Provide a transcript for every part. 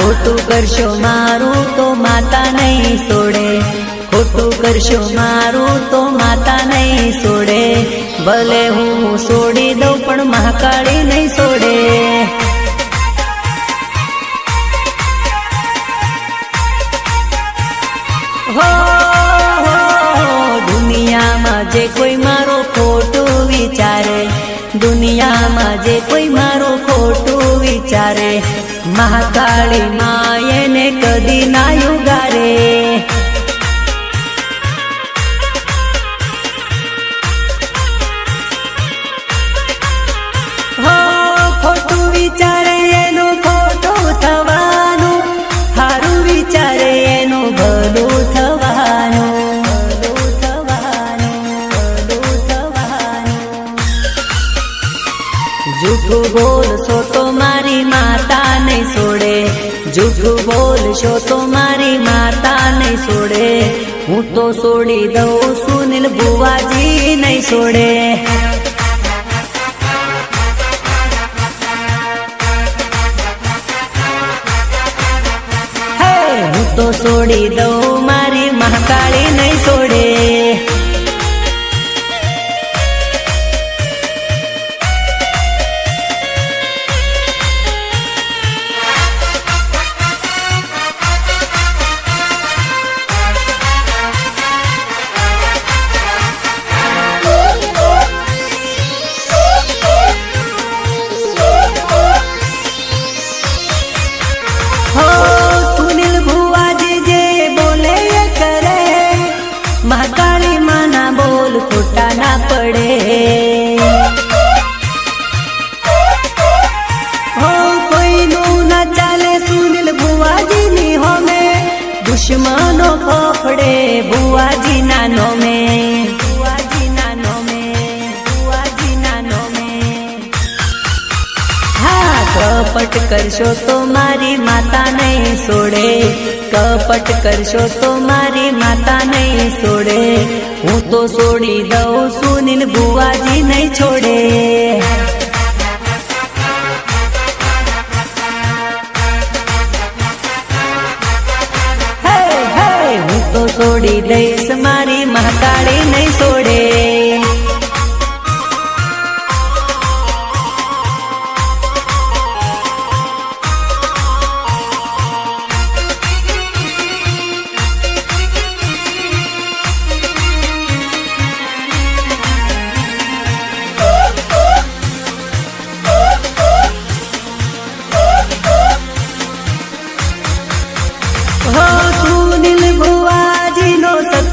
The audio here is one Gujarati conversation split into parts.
ખોટું કરશો મારું તો માતા નહીં છોડે, ખોટું કરશો મારું તો માતા નહીં છોડે, ભલે હું છોડી દઉં પણ મહાકાળી નહીં છોડે. હો દુનિયામાં જે કોઈ મારો ખોટું વિચારે, દુનિયામાં જે કોઈ મારો ખોટું વિચારે, મહાકાળી માં એને કદી ના યુગારે. હો ખોટું વિચારે એનું ખોટું થવાનું, સારું વિચારે એનું ભલું થવાનું, ભલું થવાનું, ભલું થવાનું. જૂઠું બોલશો તો મારી માતા નહીં છોડે, જૂઠું બોલશો તો મારી માતા નહીં છોડે, હું તો છોડી દઉં સુનિલ ભુવાજી નહીં છોડે. હું તો છોડી દઉં મારી મહાકાળી નહીં છોડે. મહાકાળી માના બોલ ખોટા ના પડે. હો કોઈનું ના ચાલે સુનિલ ભુવાજીની હોમે, દુશ્મનો ફફડે ભુવાજી ના નોમે, ભુવાજી ના નોમે, ભુવાજી ના નોમે. હા કપટ કરશો તો મારી માતા નહીં છોડે, કપટ કરશો તો મારી માતા નહીં છોડે, હું તો છોડી દઉં સુનિલ ભુવાજી નહીં છોડે. હે હે હું તો છોડી દઈશ મારી મહાકાળી નહીં છોડે.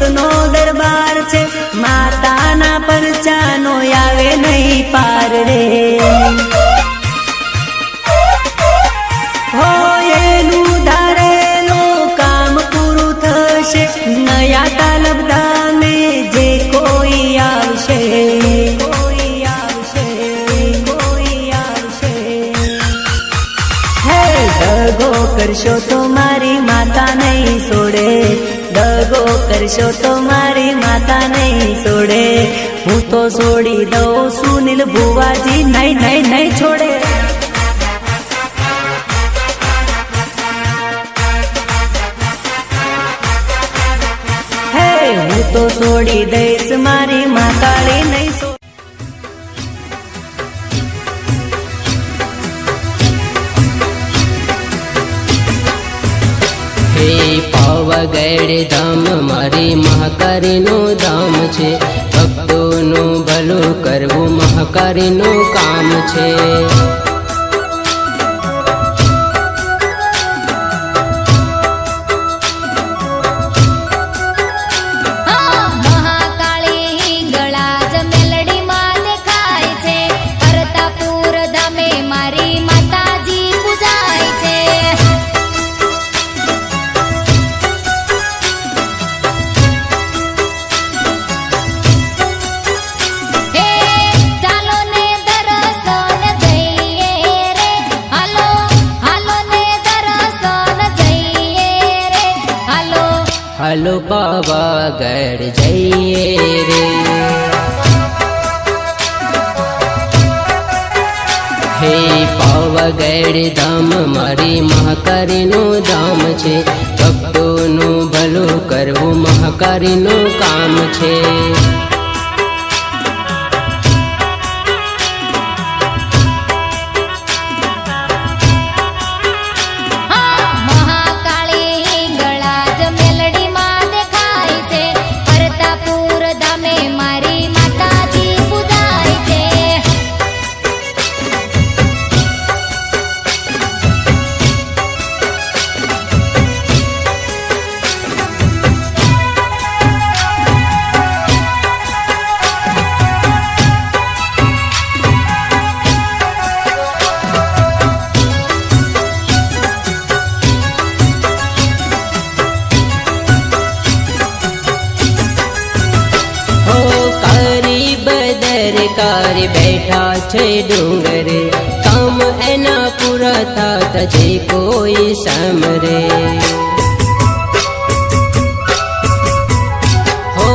સતનો દરબાર છે માતાના પરચાનો આવે નહીં પાર રે. હો એનું ધારેલું કામ પૂરું થશે, નયા તાલબ દામે જે કોઈ આવશે, કોઈ આવશે, કોઈ આવશે. હે દગો કરશો તો મારી માતા નહીં છોડે, દગો કરશો તો મારી માતા નહીં છોડે, હું તો છોડી દઉં સુનિલ ભુવાજી નહીં નહીં નહીં છોડે. હે હું તો છોડી દઈશ મારી મહાકાળી નહીં છોડે. પાવાગઢ ધામ મારી મહાકાળીનું ધામ છે, ભક્તોનું ભલું કરવું મહાકાળીનું કામ છે. હાલો પાવાગઢ જઈએ રે. હે પાવાગઢ પાવાગઢ ધામ મારી મહાકાળીનું ધામ છે. ભક્તોનું ભલું કરવું મહાકાળીનું કામ છે. કારી બેઠા છે ડુંગરે, કામ એના પૂરા થાત જે કોઈ સામરે. હો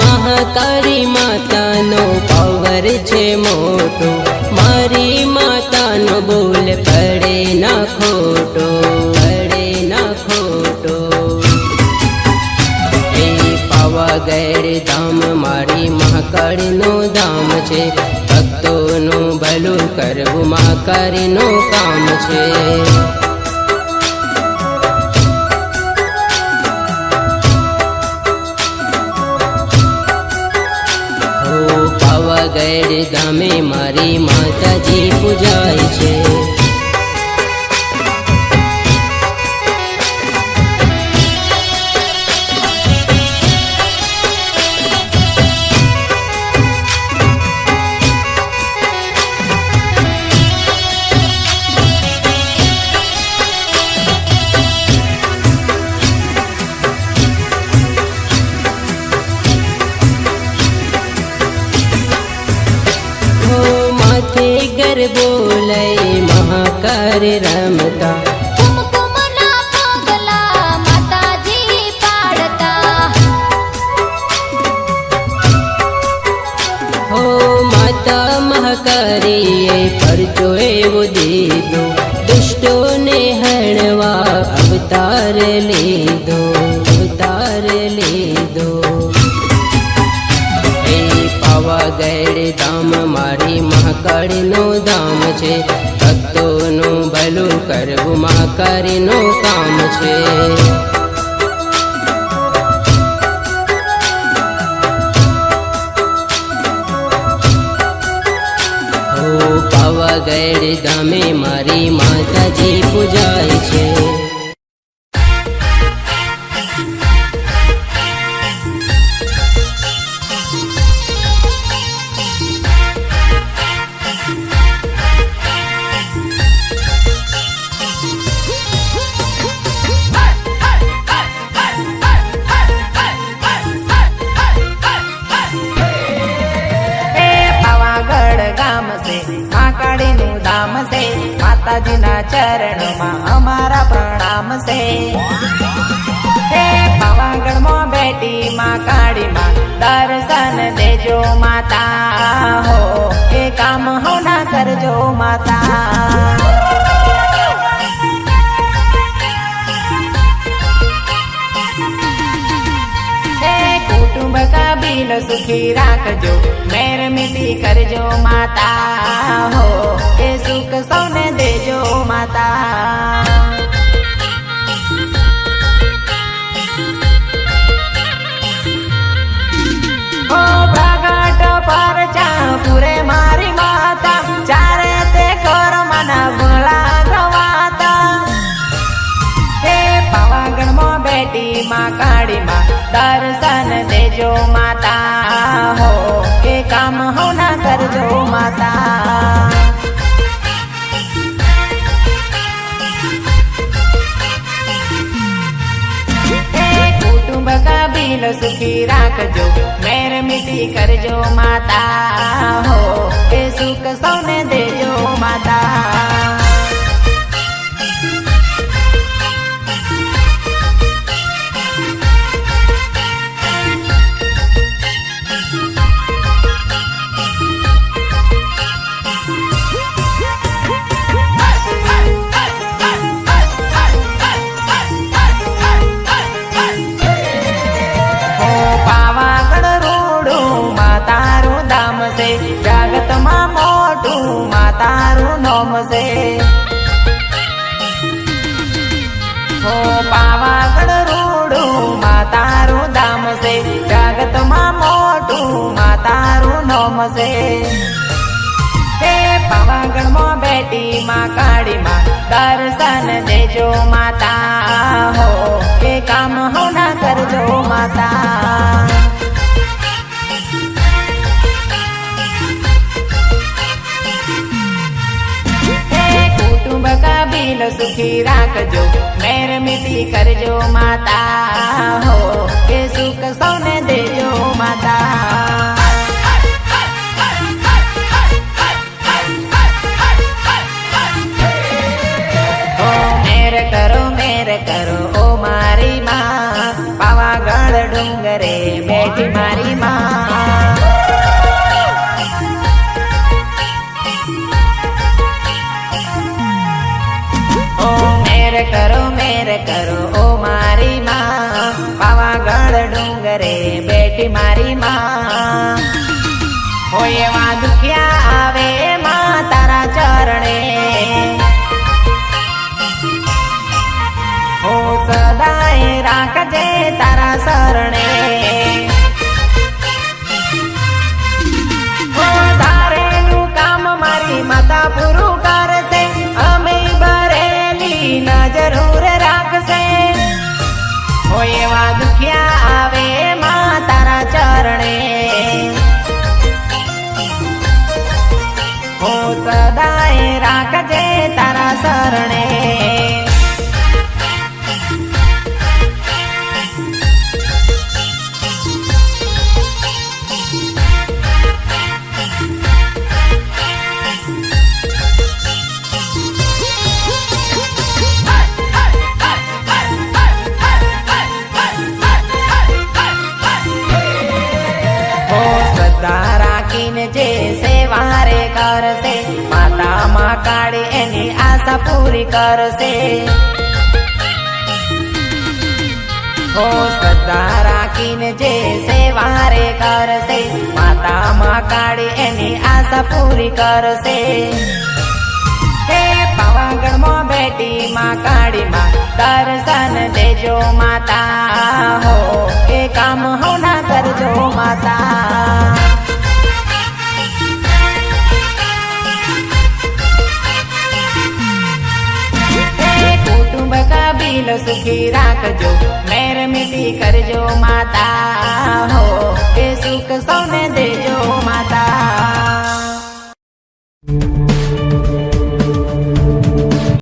મહાકાળી માતાનો પાવર છે મોટો, મારી માતાનો બોલ પડે ના ખોટો, પડે ના ખોટો. પાવાગઢ ધામ મારી મહાકાળીનું ધામ છે. ભક્તોનું ભલું કરવું મહાકાળીનું કામ છે. હો પાવાગઢ ધામે મારી માતાજી પૂજાય છે. ગરબો લઈ મહાકાળી રમતા, કુમકુમના પગલા માતાજી પાડતા. હો માતા મહાકાળીએ પરચો એવો દીધો, દુષ્ટોને હણવા અવતાર લીધો, અવતાર લીધો. પાવાગઢ ધામ મારી મહાકાળીનું ધામ છે. ભક્તોનું ભલું કરવું મહાકાળીનું કામ છે. હો પાવાગઢ ધામે મારી માતાજી પૂજાય છે. માતાજીના ચરણોમાં અમારા પ્રણામ છે. હે પાવાગઢમાં બેઠી માં કાળીમાં દર્શન દેજો માતા, હો એ કામ હો ના કરજો માતા. કુટુંબ કબીલ સુખી રાખજો, મેર મીઠી કરજો માતા, હો એ સુખ સૌને દેજો માતા. હો પ્રગટ પર પૂરે મારી માતા, ચારે તે કર મના ભોળા ગવાતા. હે પાવાગઢમાં બેઠી માં કાળીમાં દર્શન દેજો માતા, હો એ કામ હો ના કરજો માતા. કુટુંબ કબીલ સુખી રાખજો, મેર મીઠી કરજો માતા, હો એ સુખ સૌને દેજો માતા. છે જગતમાં મોટું માતારું નામ છે હો પાવાગઢ રૂડું માતારું ધામ છે જગતમાં મોટું માતારું નામ છે હે પાવાગઢમાં બેટી માં કાળી માં દર્શન દેજો માતા હો કે કામ હો ના કરજો માતા કુટુંબ કબીલ સુખી રાખજો મેર મીઠી કરજો માતા હો કે સુખ સૌને દેજો માતા મેર કરો ઓ મારી માં પાવાગઢ ડુંગરે બેઠી મારી માં ઓ મેર કરો ઓ મારી માં પાવાગઢ ડુંગરે બેઠી મારી માં હોય એવા દુખિયા આવે માં તારા ચરણે હો સદાય રાખજે તારા શરણે હો ધારેલું કામ મારી માતા પૂરું કરશે અમે ભરેલી ના જરૂર રાખશે હો એવા દુખિયા આવે માં તારા ચરણે હો સદાય રાખજે તારા શરણે જે સેવા રે કરશે માતા માં કાળી એની આશા પૂરી કરશે હો શ્રદ્ધા રાખીને જે સેવા રે કરશે માતા માં કાળી એની આશા પૂરી કરશે હે પાવાગઢમાં બેટી માં કાળી માં દર્શન દેજો માતા હો કે કામ હો ના કરજો માતા કબીલ સુખી રાખજો મેર મીઠી કરજો માતા હો કે સુખ સૌને દેજો